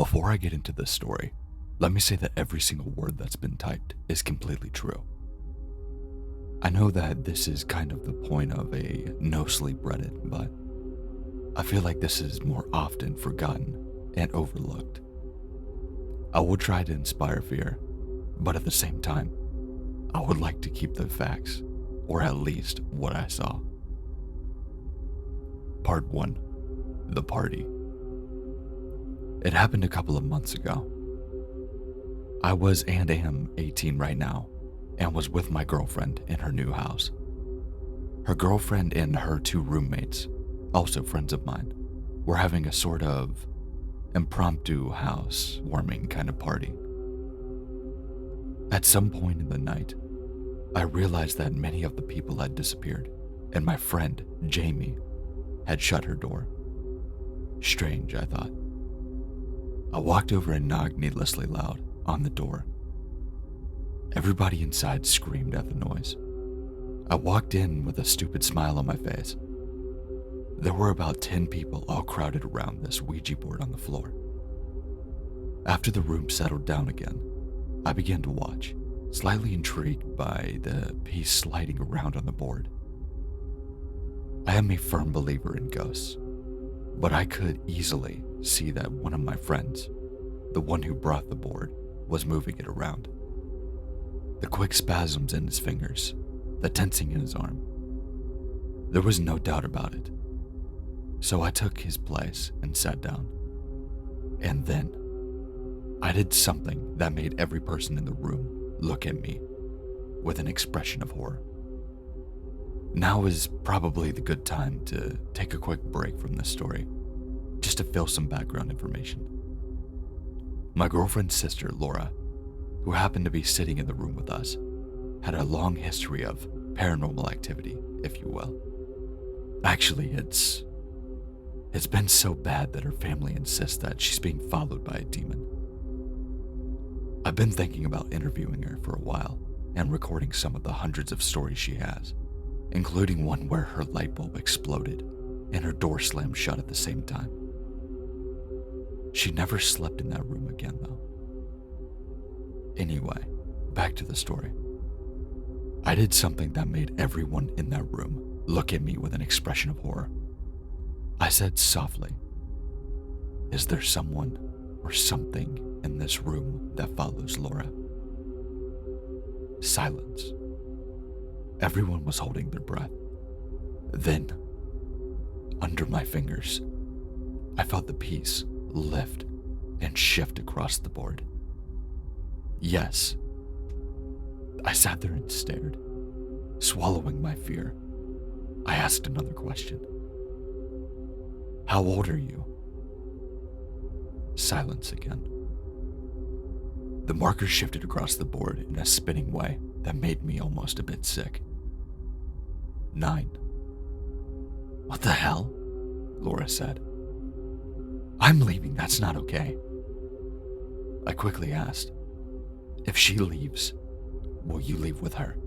Before I get into this story, let me say that every single word that's been typed is completely true. I know that this is kind of the point of a no sleep Reddit, but I feel like this is more often forgotten and overlooked. I will try to inspire fear, but at the same time, I would like to keep the facts, or at least what I saw. Part 1. The Party. It happened a couple of months ago. I was and am 18 right now, and was with my girlfriend in her new house. Her girlfriend and her 2 roommates, also friends of mine, were having a sort of impromptu housewarming kind of party. At some point in the night, I realized that many of the people had disappeared, and my friend, Jamie, had shut her door. Strange, I thought. I walked over and knocked needlessly loud on the door. Everybody inside screamed at the noise. I walked in with a stupid smile on my face. There were about 10 people all crowded around this Ouija board on the floor. After the room settled down again, I began to watch, slightly intrigued by the piece sliding around on the board. I am a firm believer in ghosts, but I could easily see that one of my friends, the one who brought the board, was moving it around. The quick spasms in his fingers, the tensing in his arm. There was no doubt about it. So I took his place and sat down. And then, I did something that made every person in the room look at me with an expression of horror. Now is probably the good time to take a quick break from this story, just to fill some background information. My girlfriend's sister, Laura, who happened to be sitting in the room with us, had a long history of paranormal activity, if you will. Actually, it's been so bad that her family insists that she's being followed by a demon. I've been thinking about interviewing her for a while and recording some of the hundreds of stories she has, including one where her light bulb exploded and her door slammed shut at the same time. She never slept in that room again, though. Anyway, back to the story. I did something that made everyone in that room look at me with an expression of horror. I said softly, "Is there someone or something in this room that follows Laura?" Silence. Everyone was holding their breath. Then, under my fingers, I felt the piece lift and shift across the board. Yes. I sat there and stared, swallowing my fear. I asked another question. "How old are you?" Silence again. The marker shifted across the board in a spinning way that made me almost a bit sick. 9. "What the hell?" Laura said. "I'm leaving, that's not okay." I quickly asked, "If she leaves, will you leave with her?"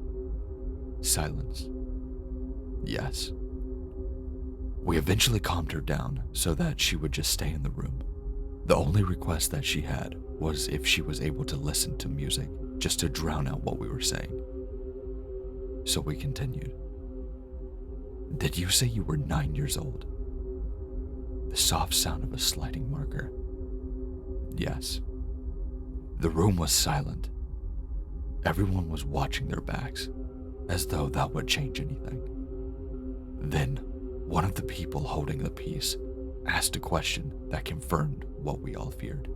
Silence. Yes. We eventually calmed her down so that she would just stay in the room. The only request that she had was if she was able to listen to music just to drown out what we were saying. So we continued. "Did you say you were 9 years old?" The soft sound of a sliding marker. Yes. The room was silent. Everyone was watching their backs, as though that would change anything. Then, one of the people holding the piece asked a question that confirmed what we all feared.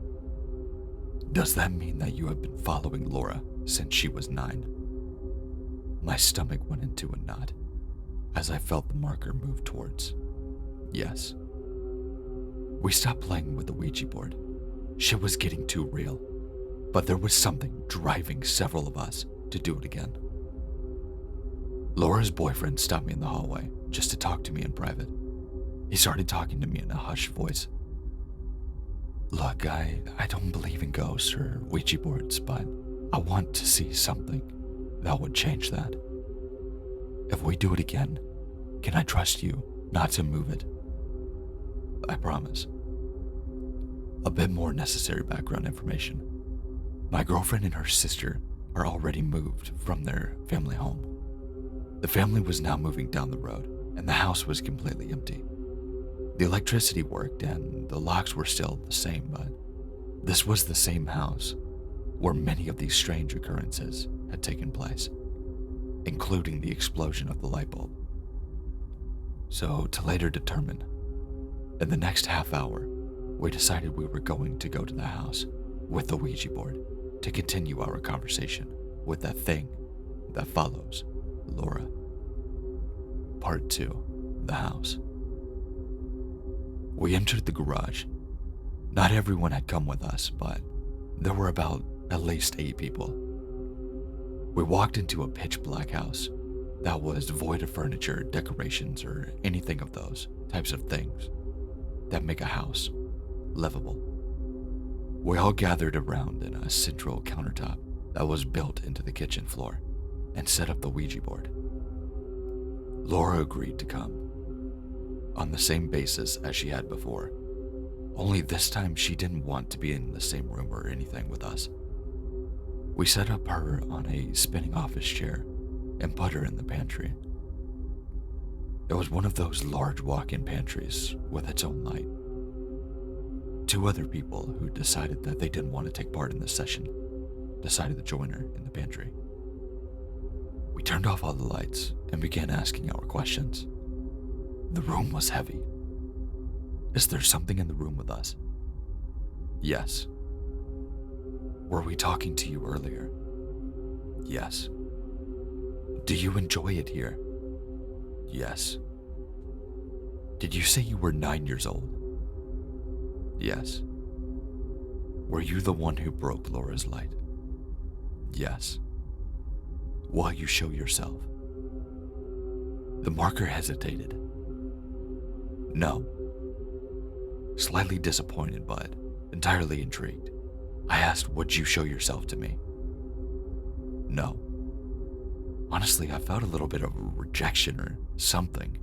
"Does that mean that you have been following Laura since she was 9? My stomach went into a knot as I felt the marker move towards. Yes. We stopped playing with the Ouija board. Shit was getting too real, but there was something driving several of us to do it again. Laura's boyfriend stopped me in the hallway just to talk to me in private. He started talking to me in a hushed voice. "Look, I don't believe in ghosts or Ouija boards, but I want to see something that would change that. If we do it again, can I trust you not to move it?" "I promise." A bit more necessary background information. My girlfriend and her sister are already moved from their family home. The family was now moving down the road, and the house was completely empty. The electricity worked and the locks were still the same, but this was the same house where many of these strange occurrences had taken place, including the explosion of the light bulb. So, to later determine, in the next half hour, we decided we were going to go to the house with the Ouija board to continue our conversation with that thing that follows Laura. Part 2, the house. We entered the garage. Not everyone had come with us, but there were about at least 8 people. We walked into a pitch black house that was void of furniture, decorations, or anything of those types of things that make a house livable. We all gathered around in a central countertop that was built into the kitchen floor and set up the Ouija board. Laura agreed to come on the same basis as she had before, only this time she didn't want to be in the same room or anything with us. We set up her on a spinning office chair and put her in the pantry. It was one of those large walk-in pantries with its own light. 2 other people who decided that they didn't want to take part in the session decided to join her in the pantry. We turned off all the lights and began asking our questions. The room was heavy. Is there something in the room with us? Yes. Were we talking to you earlier? Yes. Do you enjoy it here? Yes. Did you say you were 9 years old? Yes. Were you the one who broke Laura's light? Yes. Will you show yourself? The marker hesitated. No. Slightly disappointed, but entirely intrigued, I asked, would you show yourself to me? No. Honestly, I felt a little bit of rejection or something.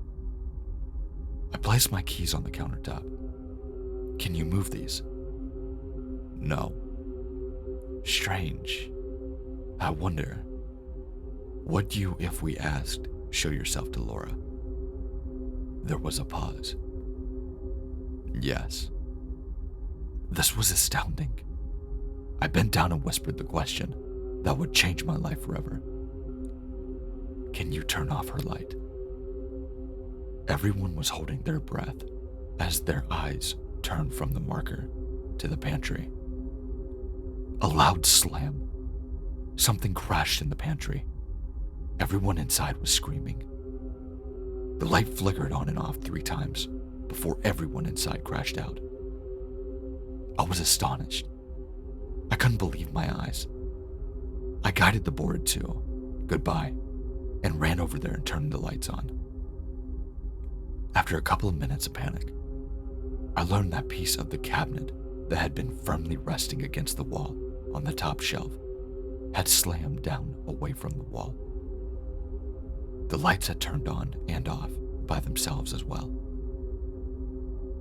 I placed my keys on the countertop. Can you move these? No. Strange. I wonder, would you, if we asked, show yourself to Laura? There was a pause. Yes. This was astounding. I bent down and whispered the question that would change my life forever. Can you turn off her light? Everyone was holding their breath as their eyes turned from the marker to the pantry. A loud slam. Something crashed in the pantry. Everyone inside was screaming. The light flickered on and off 3 times before everyone inside crashed out. I was astonished. I couldn't believe my eyes. I guided the board to goodbye and ran over there and turned the lights on. After a couple of minutes of panic, I learned that piece of the cabinet that had been firmly resting against the wall on the top shelf had slammed down away from the wall. The lights had turned on and off by themselves as well.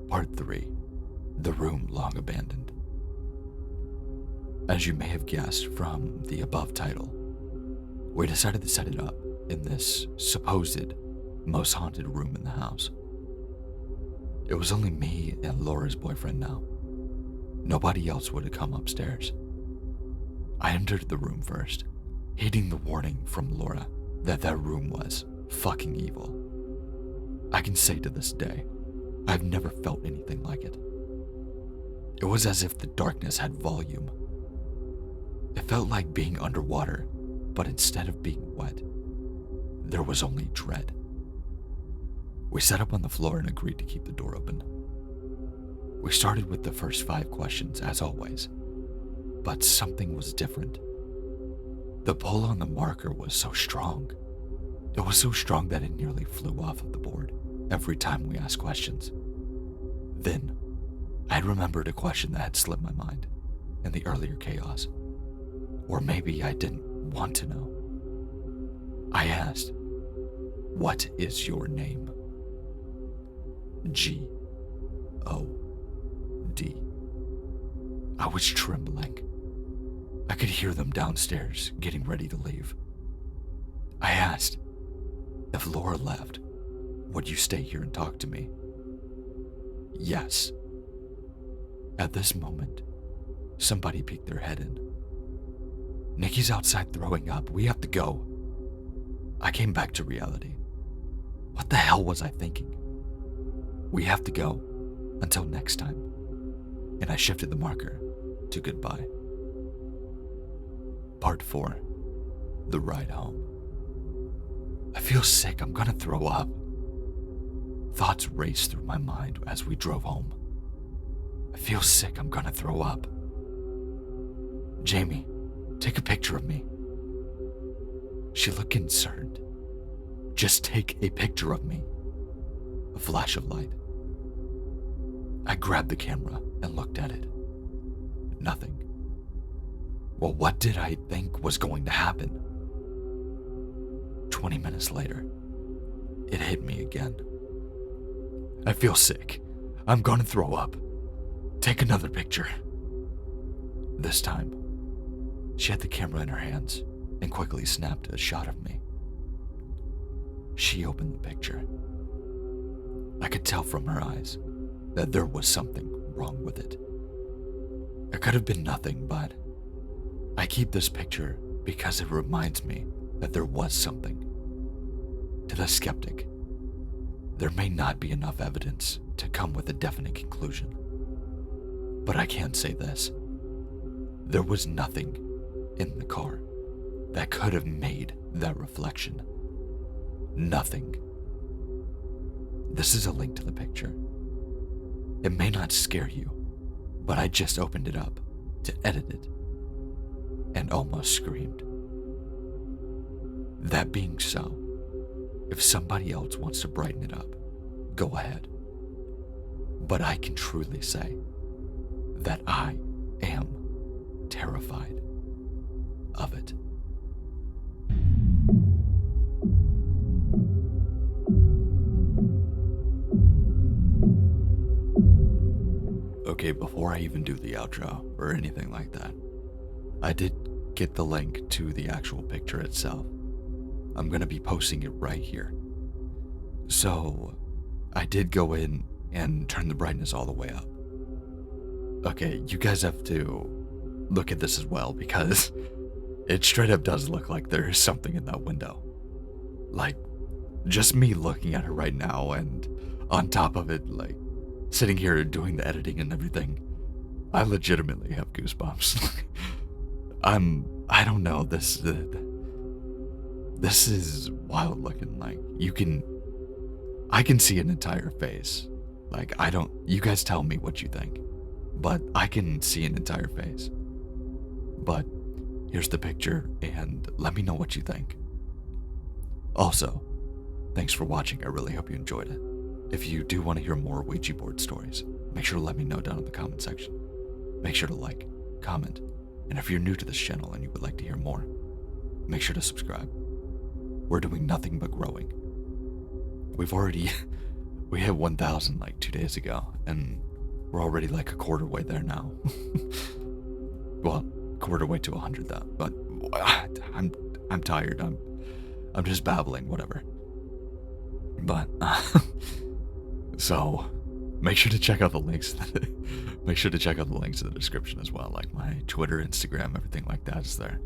Part 3, the room long abandoned. As you may have guessed from the above title, we decided to set it up in this supposed most haunted room in the house. It was only me and Laura's boyfriend now. Nobody else would have come upstairs. I entered the room first, heeding the warning from Laura that room was fucking evil. I can say to this day, I've never felt anything like it. It was as if the darkness had volume. It felt like being underwater, but instead of being wet, there was only dread. We sat up on the floor and agreed to keep the door open. We started with the first 5 questions, as always, but something was different. The pull on the marker was so strong. It was so strong that it nearly flew off of the board every time we asked questions. Then, I remembered a question that had slipped my mind in the earlier chaos. Or maybe I didn't want to know. I asked, "What is your name?" G-O-D. I was trembling. I could hear them downstairs getting ready to leave. I asked, if Laura left, would you stay here and talk to me? Yes. At this moment, somebody peeked their head in. Nikki's outside throwing up. We have to go. I came back to reality. What the hell was I thinking? We have to go. Until next time. And I shifted the marker to goodbye. Part 4. The ride home. I feel sick. I'm gonna throw up. Thoughts raced through my mind as we drove home. I feel sick. I'm gonna throw up. Jamie, take a picture of me. She looked concerned. Just take a picture of me. A flash of light. I grabbed the camera and looked at it. Nothing. Well, what did I think was going to happen? 20 minutes later, it hit me again. I feel sick. I'm gonna throw up. Take another picture. This time, she had the camera in her hands and quickly snapped a shot of me. She opened the picture. I could tell from her eyes that there was something wrong with it. It could have been nothing, but I keep this picture because it reminds me that there was something. To the skeptic, there may not be enough evidence to come with a definite conclusion. But I can say this. There was nothing in the car that could have made that reflection. Nothing. This is a link to the picture. It may not scare you, but I just opened it up to edit it and almost screamed. That being so, if somebody else wants to brighten it up, go ahead. But I can truly say that I am terrified of it. Okay, before I even do the outro or anything like that, I did get the link to the actual picture itself. I'm gonna be posting it right here. So, I did go in and turn the brightness all the way up. Okay, you guys have to look at this as well because it straight up does look like there is something in that window. Like, just me looking at it right now and on top of it, like, sitting here doing the editing and everything, I legitimately have goosebumps. I don't know, this is wild looking. Like, I can see an entire face. Like, you guys tell me what you think, but I can see an entire face. But here's the picture and let me know what you think. Also, thanks for watching. I really hope you enjoyed it. If you do want to hear more Ouija board stories, make sure to let me know down in the comment section. Make sure to like, comment, and if you're new to this channel and you would like to hear more, make sure to subscribe. We're doing nothing but growing. We hit 1,000 like 2 days ago, and we're already like a quarter way there now. Well, quarter way to 100,000, but I'm tired. I'm just babbling, whatever. But so make sure to check out the links. Make sure to check out the links in the description as well, like my Twitter, Instagram, everything like that is there,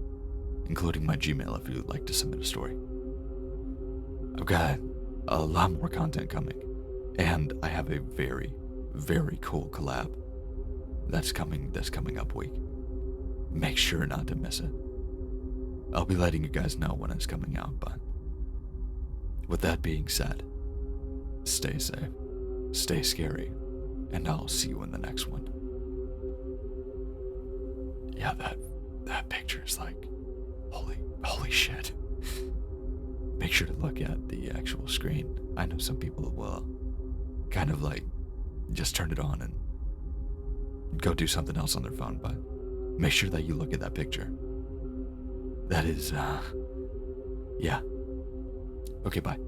including my Gmail if you would like to submit a story. I've got a lot more content coming, and I have a very, very cool collab that's coming this coming up week. Make sure not to miss it. I'll be letting you guys know when it's coming out, but with that being said, stay safe, stay scary, and I'll see you in the next one. Yeah, that picture is like, holy shit. Make sure to look at the actual screen. I know some people will kind of like just turn it on and go do something else on their phone, but make sure that you look at that picture. That is, yeah. Okay, bye.